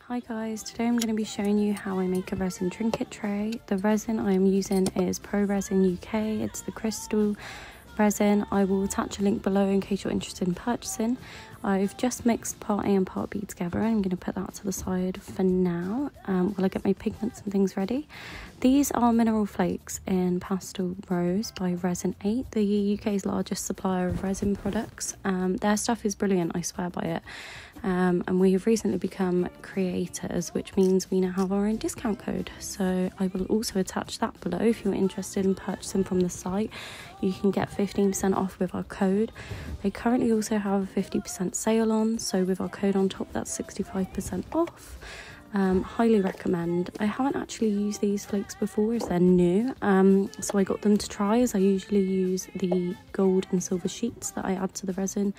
Hi guys, today I'm going to be showing you how I make a resin trinket tray. The resin I am using is Pro Resin UK, it's the crystal resin. I will attach a link below in case you're interested in purchasing. I've just mixed part A and part B together. I'm going to put that to the side for now while I get my pigments and things ready. These are mineral flakes in pastel rose by Resin 8, the UK's largest supplier of resin products. Their stuff is brilliant, I swear by it. And we have recently become creators, which means we now have our own discount code. So I will also attach that below if you're interested in purchasing from the site. You can get 15% off with our code. They currently also have a 50% sale on, so with our code on top, that's 65% off. Highly recommend. I haven't actually used these flakes before as they're new, so I got them to try, as I usually use the gold and silver sheets that I add to the resin.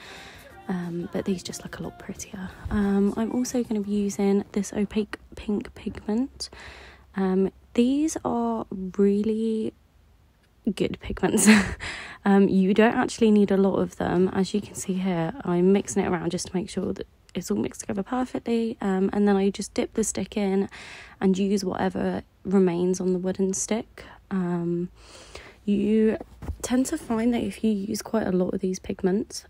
But these just look a lot prettier. I'm also going to be using this opaque pink pigment. These are really good pigments. You don't actually need a lot of them. As you can see here, I'm mixing it around just to make sure that it's all mixed together perfectly, and then I just dip the stick in and use whatever remains on the wooden stick. You tend to find that if you use quite a lot of these pigments,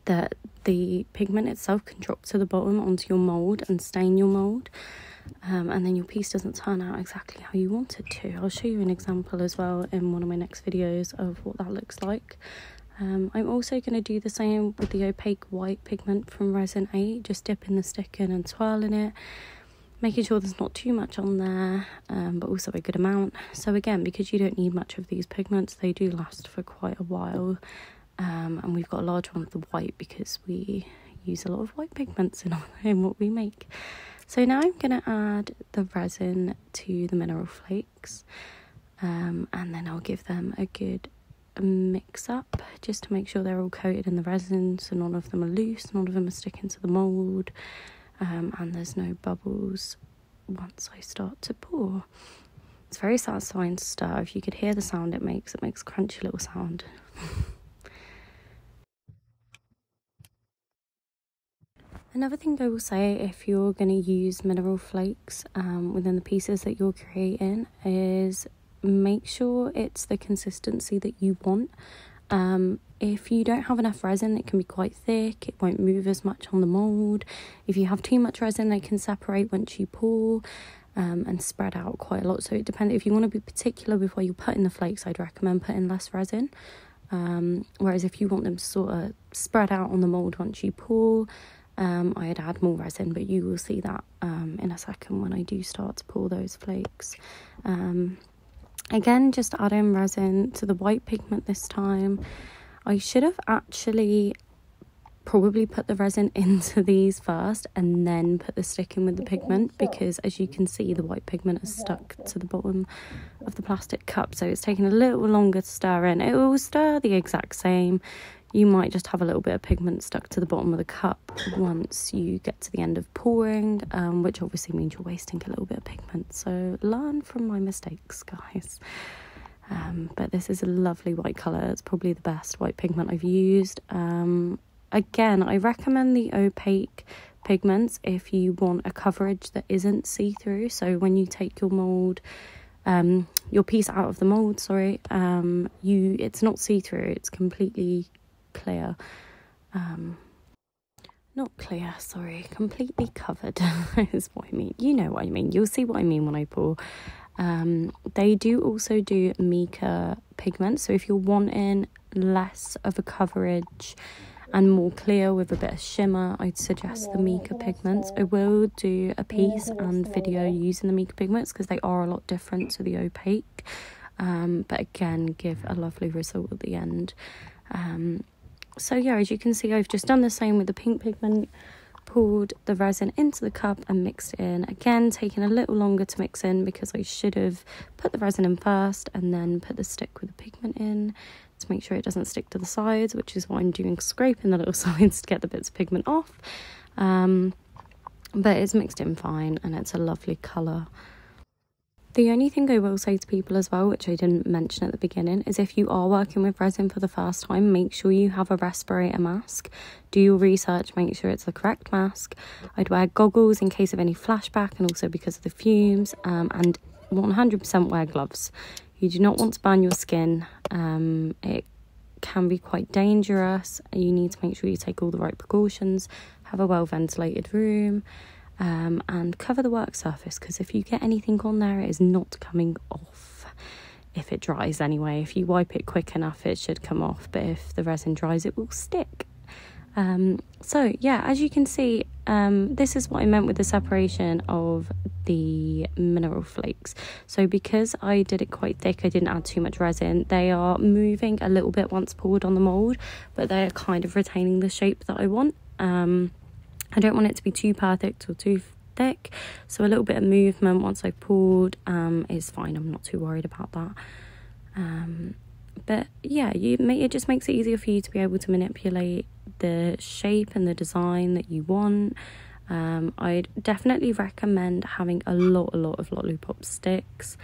that the pigment itself can drop to the bottom onto your mould and stain your mould, and then your piece doesn't turn out exactly how you want it to. I'll show you an example as well in one of my next videos of what that looks like. I'm also going to do the same with the opaque white pigment from Resin 8, just dipping the stick in and twirling it, making sure there's not too much on there, but also a good amount. So again, because you don't need much of these pigments, they do last for quite a while. And we've got a large one of the white because we use a lot of white pigments in what we make. So now I'm going to add the resin to the mineral flakes, and then I'll give them a good mix up just to make sure they're all coated in the resin, so none of them are loose, none of them are sticking to the mould, and there's no bubbles once I start to pour. It's very satisfying to stir. If you could hear the sound it makes a crunchy little sound. Another thing I will say, if you're going to use mineral flakes within the pieces that you're creating, is make sure it's the consistency that you want. If you don't have enough resin, it can be quite thick, it won't move as much on the mould. If you have too much resin, they can separate once you pour and spread out quite a lot. So it depends. If you want to be particular with where you put in the flakes, I'd recommend putting less resin. Whereas if you want them to sort of spread out on the mould once you pour, I'd add more resin, but you will see that in a second when I do start to pour those flakes. Again, just adding resin to the white pigment this time. I should have actually probably put the resin into these first and then put the stick in with the pigment, because as you can see, the white pigment is stuck to the bottom of the plastic cup, so it's taking a little longer to stir in. It will stir the exact same. You might just have a little bit of pigment stuck to the bottom of the cup once you get to the end of pouring, which obviously means you're wasting a little bit of pigment. So learn from my mistakes, guys. But this is a lovely white colour. It's probably the best white pigment I've used. Again, I recommend the opaque pigments if you want a coverage that isn't see-through. So when you take your mould, your piece out of the mould, it's not see-through, it's completely clear. Not clear, sorry, completely covered is what I mean. You know what I mean. You'll see what I mean when I pour. They do also do mica pigments, so if you're wanting less of a coverage and more clear with a bit of shimmer, I'd suggest the mica pigments. I will do a piece and video using the mica pigments because they are a lot different to the opaque, but again, give a lovely result at the end. So yeah, as you can see, I've just done the same with the pink pigment, poured the resin into the cup and mixed it in. Again, taking a little longer to mix in because I should have put the resin in first and then put the stick with the pigment in to make sure it doesn't stick to the sides, which is what I'm doing, scraping the little sides to get the bits of pigment off. But it's mixed in fine and it's a lovely colour. The only thing I will say to people as well, which I didn't mention at the beginning, is if you are working with resin for the first time, make sure you have a respirator mask. Do your research, make sure it's the correct mask. I'd wear goggles in case of any flashback and also because of the fumes, and 100% wear gloves. You do not want to burn your skin. It can be quite dangerous. You need to make sure you take all the right precautions, have a well ventilated room, and cover the work surface, because if you get anything on there, it is not coming off. If it dries anyway, if you wipe it quick enough, it should come off, but if the resin dries, it will stick. So yeah, as you can see, this is what I meant with the separation of the mineral flakes. So because I did it quite thick, I didn't add too much resin, they are moving a little bit once poured on the mould, but they're kind of retaining the shape that I want. I don't want it to be too perfect or too thick, so a little bit of movement once I've poured is fine. I'm not too worried about that. But yeah, it just makes it easier for you to be able to manipulate the shape and the design that you want. I'd definitely recommend having a lot of lollipop sticks.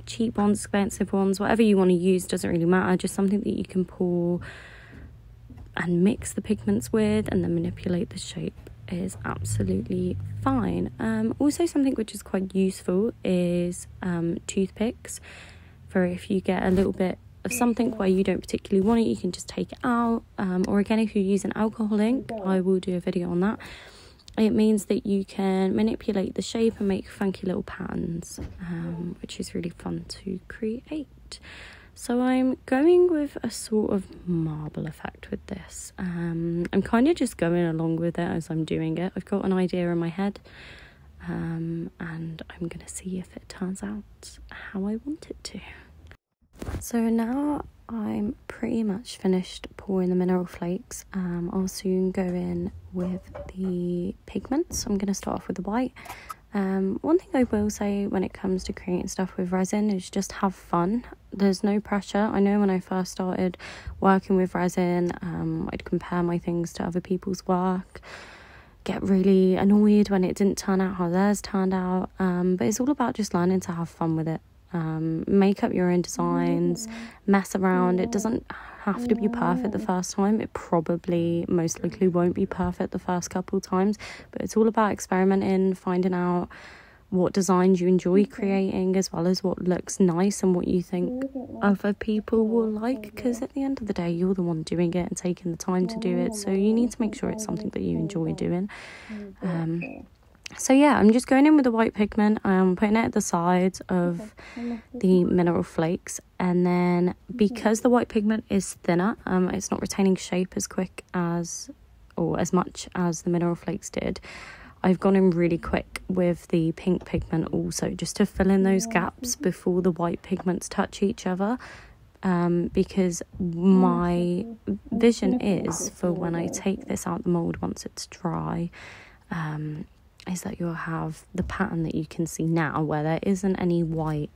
Cheap ones, expensive ones, whatever you want to use, doesn't really matter. Just something that you can pour and mix the pigments with and then manipulate the shape is absolutely fine. Also something which is quite useful is toothpicks, for if you get a little bit of something where you don't particularly want it, you can just take it out. Or again, if you use an alcohol ink, I will do a video on that. It means that you can manipulate the shape and make funky little patterns, which is really fun to create. So I'm going with a sort of marble effect with this. I'm kind of just going along with it as I'm doing it. I've got an idea in my head, and I'm going to see if it turns out how I want it to. So now I'm pretty much finished pouring the mineral flakes. I'll soon go in with the pigments. I'm going to start off with the white. One thing I will say when it comes to creating stuff with resin is just have fun. There's no pressure. I know when I first started working with resin, I'd compare my things to other people's work, get really annoyed when it didn't turn out how theirs turned out, but it's all about just learning to have fun with it. Make up your own designs, mess around. It doesn't have to be perfect the first time. It probably most likely won't be perfect the first couple times, but it's all about experimenting, finding out what designs you enjoy creating, as well as what looks nice and what you think other people will like, because at the end of the day, you're the one doing it and taking the time to do it, so you need to make sure it's something that you enjoy doing. So yeah, I'm just going in with the white pigment. I'm putting it at the sides of the mineral flakes, and then because the white pigment is thinner, it's not retaining shape as quick as or as much as the mineral flakes did. I've gone in really quick with the pink pigment also, just to fill in those gaps before the white pigments touch each other, because my vision is for when I take this out the mould once it's dry, is that you'll have the pattern that you can see now, where there isn't any white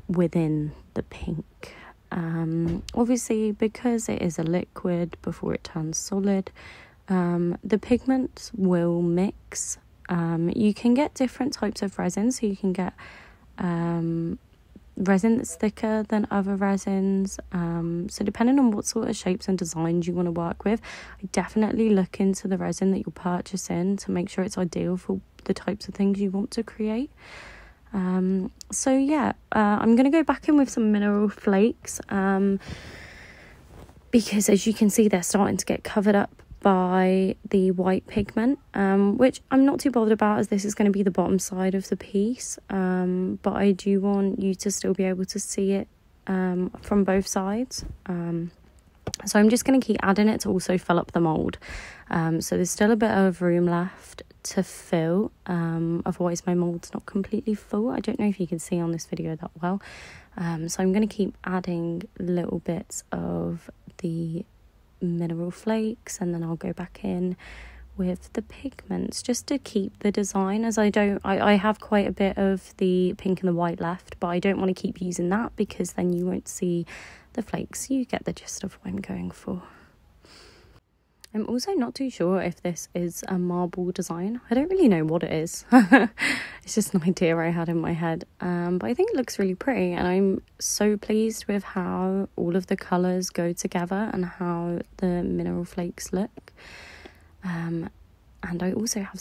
within the pink. Obviously, because it is a liquid before it turns solid, the pigments will mix. You can get different types of resin, so you can get resin that's thicker than other resins, so depending on what sort of shapes and designs you want to work with, I definitely look into the resin that you're purchasing to make sure it's ideal for the types of things you want to create. So yeah, I'm going to go back in with some mineral flakes, because as you can see, they're starting to get covered up by the white pigment, which I'm not too bothered about, as this is going to be the bottom side of the piece, but I do want you to still be able to see it from both sides. So I'm just going to keep adding it to also fill up the mould. So there's still a bit of room left to fill, otherwise my mould's not completely full. I don't know if you can see on this video that well. So I'm going to keep adding little bits of the mineral flakes, and then I'll go back in with the pigments just to keep the design, as I have quite a bit of the pink and the white left, but I don't want to keep using that because then you won't see the flakes. You get the gist of what I'm going for. I'm also not too sure if this is a marble design. I don't really know what it is. It's just an idea I had in my head. But I think it looks really pretty, and I'm so pleased with how all of the colours go together and how the mineral flakes look. And I also have